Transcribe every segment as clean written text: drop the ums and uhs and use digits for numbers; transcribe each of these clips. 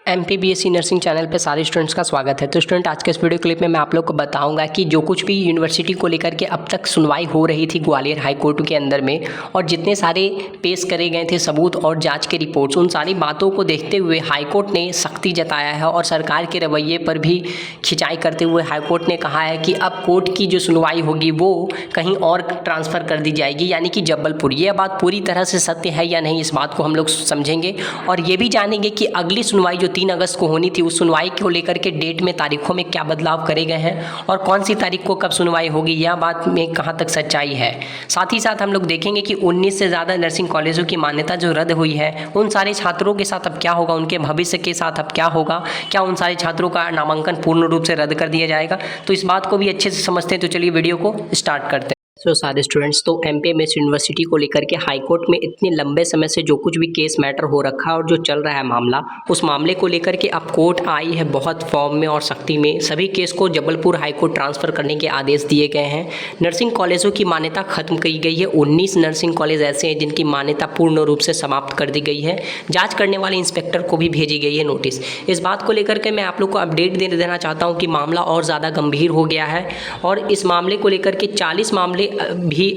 MPBSC nursing channel पे सारे students का स्वागत है। तो स्टूडेंट, आज के इस वीडियो क्लिप में मैं आप लोग को बताऊंगा कि जो कुछ भी यूनिवर्सिटी को लेकर के अब तक सुनवाई हो रही थी ग्वालियर हाई कोर्ट के अंदर में, और जितने सारे पेश करे गए थे सबूत और जांच के रिपोर्ट्स, उन सारी बातों को देखते हुए हाई कोर्ट ने सख्ती जताया है और सरकार के रवैये पर भी खिंचाई करते हुए हाई कोर्ट ने कहा है कि अब कोर्ट की जो सुनवाई होगी वो कहीं और ट्रांसफ़र कर दी जाएगी, यानी कि जबलपुर। ये बात पूरी तरह से सत्य है या नहीं, इस बात को हम लोग समझेंगे और ये भी जानेंगे कि अगली सुनवाई जो 3 अगस्त को होनी थी, उस सुनवाई को लेकर के डेट में, तारीखों में क्या बदलाव करे गए हैं और कौन सी तारीख को कब सुनवाई होगी, यह बात में कहां तक सच्चाई है। साथ ही साथ हम लोग देखेंगे कि 19 से ज़्यादा नर्सिंग कॉलेजों की मान्यता जो रद्द हुई है, उन सारे छात्रों के साथ अब क्या होगा, उनके भविष्य के साथ अब क्या होगा, क्या उन सारे छात्रों का नामांकन पूर्ण रूप से रद्द कर दिया जाएगा। तो इस बात को भी अच्छे से समझते हैं, तो चलिए वीडियो को स्टार्ट करते हैं। सारे स्टूडेंट्स, तो MPMS यूनिवर्सिटी को लेकर के हाई कोर्ट में इतने लंबे समय से जो कुछ भी केस मैटर हो रखा है और जो चल रहा है मामला, उस मामले को लेकर के अब कोर्ट आई है बहुत फॉर्म में और सख्ती में। सभी केस को जबलपुर हाई कोर्ट ट्रांसफ़र करने के आदेश दिए गए हैं। नर्सिंग कॉलेजों की मान्यता खत्म की गई है। 19 नर्सिंग कॉलेज ऐसे हैं जिनकी मान्यता पूर्ण रूप से समाप्त कर दी गई है। जाँच करने वाले इंस्पेक्टर को भी भेजी गई है नोटिस। इस बात को लेकर के मैं आप लोग को अपडेट दे देना चाहता हूँ कि मामला और ज़्यादा गंभीर हो गया है और इस मामले को लेकर के 40 मामले भी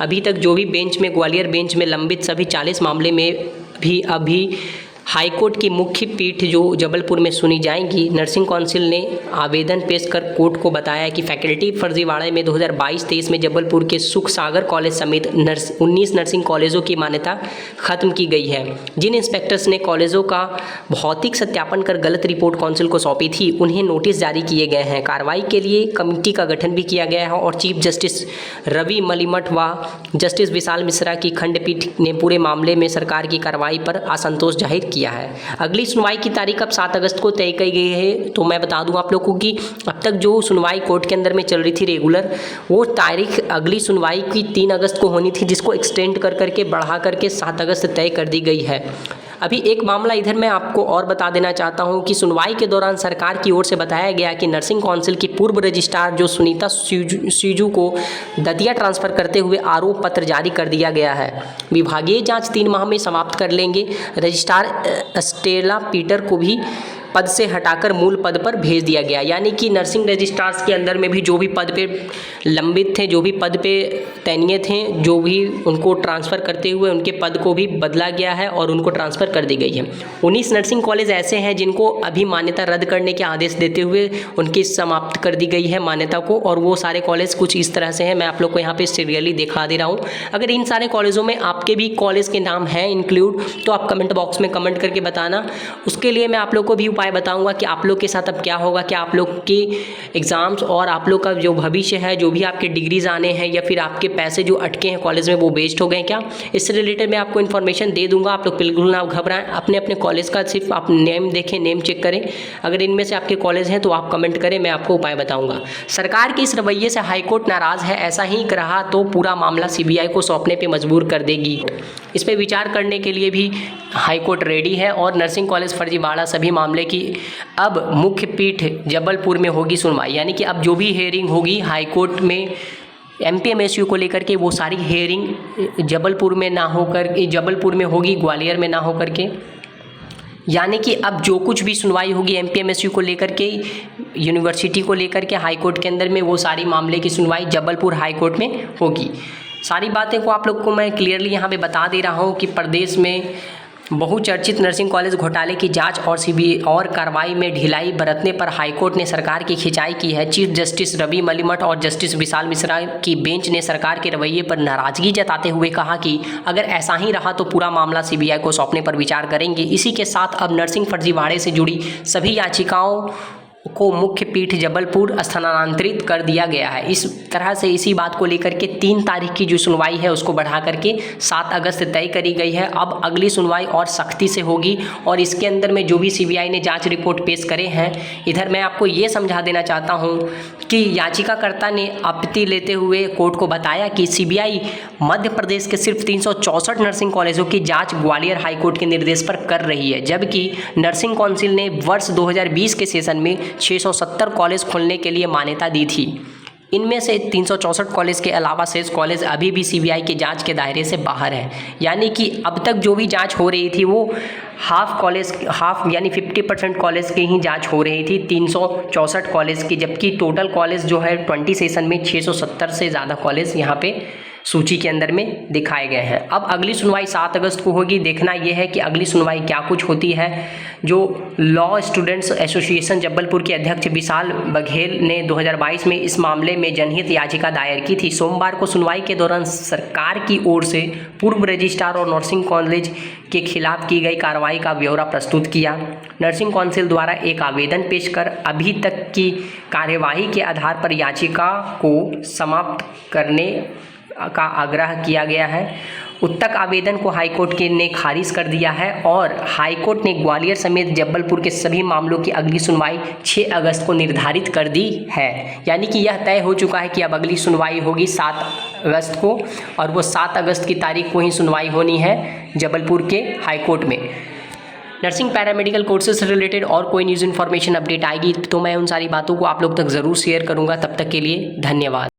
अभी तक जो भी बेंच में, ग्वालियर बेंच में लंबित सभी 40 मामले में भी अभी हाई कोर्ट की मुख्य पीठ जो जबलपुर में सुनी जाएंगी। नर्सिंग काउंसिल ने आवेदन पेश कर कोर्ट को बताया कि फैकल्टी फर्जीवाड़े में 2022-23 में जबलपुर के सुख सागर कॉलेज समेत 19 नर्सिंग कॉलेजों की मान्यता खत्म की गई है। जिन इंस्पेक्टर्स ने कॉलेजों का भौतिक सत्यापन कर गलत रिपोर्ट काउंसिल को सौंपी थी, उन्हें नोटिस जारी किए गए हैं। कार्रवाई के लिए कमेटी का गठन भी किया गया है और चीफ जस्टिस रवि मलिमठ व जस्टिस विशाल मिश्रा की खंडपीठ ने पूरे मामले में सरकार की कार्रवाई पर असंतोष जाहिर किया है। अगली सुनवाई की तारीख अब 7 अगस्त को तय की गई है। तो मैं बता दूं आप लोगों को कि अब तक जो सुनवाई कोर्ट के अंदर में चल रही थी रेगुलर, वो तारीख अगली सुनवाई की 3 अगस्त को होनी थी, जिसको एक्सटेंड कर करके बढ़ा करके 7 अगस्त तय कर दी गई है। अभी एक मामला इधर मैं आपको और बता देना चाहता हूं कि सुनवाई के दौरान सरकार की ओर से बताया गया कि नर्सिंग काउंसिल की पूर्व रजिस्ट्रार जो सुनीता सीजू को दतिया ट्रांसफ़र करते हुए आरोप पत्र जारी कर दिया गया है। विभागीय जांच 3 माह में समाप्त कर लेंगे। रजिस्ट्रार स्टेला पीटर को भी पद से हटाकर मूल पद पर भेज दिया गया, यानी कि नर्सिंग रजिस्ट्रार्स के अंदर में भी जो भी पद पे लंबित थे, जो भी पद पे तैनात थे, जो भी उनको ट्रांसफ़र करते हुए उनके पद को भी बदला गया है और उनको ट्रांसफ़र कर दी गई है। 19 नर्सिंग कॉलेज ऐसे हैं जिनको अभी मान्यता रद्द करने के आदेश देते हुए उनकी समाप्त कर दी गई है मान्यता को, और वो सारे कॉलेज कुछ इस तरह से हैं। मैं आप लोग को यहाँ पे सीरियली दिखा दे रहा हूँ। अगर इन सारे कॉलेजों में आपके भी कॉलेज के नाम हैं इंक्लूड, तो आप कमेंट बॉक्स में कमेंट करके बताना। उसके लिए मैं आप लोग को भी उपाय बताऊंगा कि आप लोग के साथ अब क्या होगा, क्या आप लोग के एग्ज़ाम्स और आप लोग का जो भविष्य है, जो भी आपके डिग्रीज आने हैं या फिर आपके पैसे जो अटके हैं कॉलेज में, वो वेस्ट हो गए क्या, इससे रिलेटेड मैं आपको इन्फॉर्मेशन दे दूंगा। आप लोग बिल्कुल ना घबराएं। अपने अपने कॉलेज का सिर्फ आप नेम देखें, नेम चेक करें। अगर इनमें से आपके कॉलेज हैं तो आप कमेंट करें, मैं आपको उपाय बताऊँगा। सरकार के इस रवैये से हाईकोर्ट नाराज़ है। ऐसा ही रहा तो पूरा मामला CBI को सौंपने पर मजबूर कर देगी। इस पर विचार करने के लिए भी हाईकोर्ट रेडी है और नर्सिंग कॉलेज फर्जीवाड़ा सभी मामले की अब मुख्य पीठ जबलपुर में होगी सुनवाई, यानी कि अब जो भी हेयरिंग होगी हाई कोर्ट में MPMSU को लेकर के, वो सारी हेयरिंग जबलपुर में ना होकर जबलपुर में होगी, ग्वालियर में ना होकर के। यानी कि अब जो कुछ भी सुनवाई होगी MPMSU को लेकर के, यूनिवर्सिटी को लेकर के हाई कोर्ट के अंदर में, वो सारी मामले की सुनवाई जबलपुर हाई कोर्ट में होगी। सारी बातें को आप लोग को मैं क्लियरली यहाँ पे बता दे रहा हूँ कि प्रदेश में बहुचर्चित नर्सिंग कॉलेज घोटाले की जांच और CBI और कार्रवाई में ढिलाई बरतने पर हाईकोर्ट ने सरकार की खिंचाई की है। चीफ जस्टिस रवि मलिमठ और जस्टिस विशाल मिश्रा की बेंच ने सरकार के रवैये पर नाराजगी जताते हुए कहा कि अगर ऐसा ही रहा तो पूरा मामला CBI को सौंपने पर विचार करेंगे। इसी के साथ अब नर्सिंग फर्जीवाड़े से जुड़ी सभी याचिकाओं को मुख्य पीठ जबलपुर स्थानांतरित कर दिया गया है। इस तरह से इसी बात को लेकर के 3 तारीख की जो सुनवाई है उसको बढ़ा करके 7 अगस्त तय करी गई है। अब अगली सुनवाई और सख्ती से होगी और इसके अंदर में जो भी CBI ने जांच रिपोर्ट पेश करे हैं, इधर मैं आपको ये समझा देना चाहता हूँ कि याचिकाकर्ता ने आपत्ति लेते हुए कोर्ट को बताया कि CBI मध्य प्रदेश के सिर्फ 364 नर्सिंग कॉलेजों की जाँच ग्वालियर हाईकोर्ट के निर्देश पर कर रही है, जबकि नर्सिंग काउंसिल ने वर्ष 2020 के सेशन में 670 कॉलेज खोलने के लिए मान्यता दी थी। इनमें से 364 कॉलेज के अलावा शेष कॉलेज अभी भी सीबीआई के जांच के दायरे से बाहर है। यानी कि अब तक जो भी जांच हो रही थी वो हाफ यानी 50% कॉलेज की ही जांच हो रही थी 364 कॉलेज की, जबकि टोटल कॉलेज जो है 20 सेशन में 670 से ज़्यादा कॉलेज यहाँ पे सूची के अंदर में दिखाए गए हैं। अब अगली सुनवाई 7 अगस्त को होगी। देखना यह है कि अगली सुनवाई क्या कुछ होती है। जो लॉ स्टूडेंट्स एसोसिएशन जबलपुर के अध्यक्ष विशाल बघेल ने 2022 में इस मामले में जनहित याचिका दायर की थी। सोमवार को सुनवाई के दौरान सरकार की ओर से पूर्व रजिस्ट्रार और नर्सिंग कॉलेज के खिलाफ की गई कार्रवाई का ब्यौरा प्रस्तुत किया। नर्सिंग काउंसिल द्वारा एक आवेदन पेश कर अभी तक की कार्यवाही के आधार पर याचिका को समाप्त करने का आग्रह किया गया है। उत्तक आवेदन को हाईकोर्ट ने खारिज कर दिया है और हाईकोर्ट ने ग्वालियर समेत जबलपुर के सभी मामलों की अगली सुनवाई 6 अगस्त को निर्धारित कर दी है। यानी कि यह तय हो चुका है कि अब अगली सुनवाई होगी 7 अगस्त को, और वो 7 अगस्त की तारीख को ही सुनवाई होनी है जबलपुर के हाईकोर्ट में। नर्सिंग पैरामेडिकल कोर्सेज से रिलेटेड और कोई न्यूज़ इन्फॉर्मेशन अपडेट आएगी तो मैं उन सारी बातों को आप लोग तक ज़रूर शेयर करूँगा। तब तक के लिए धन्यवाद।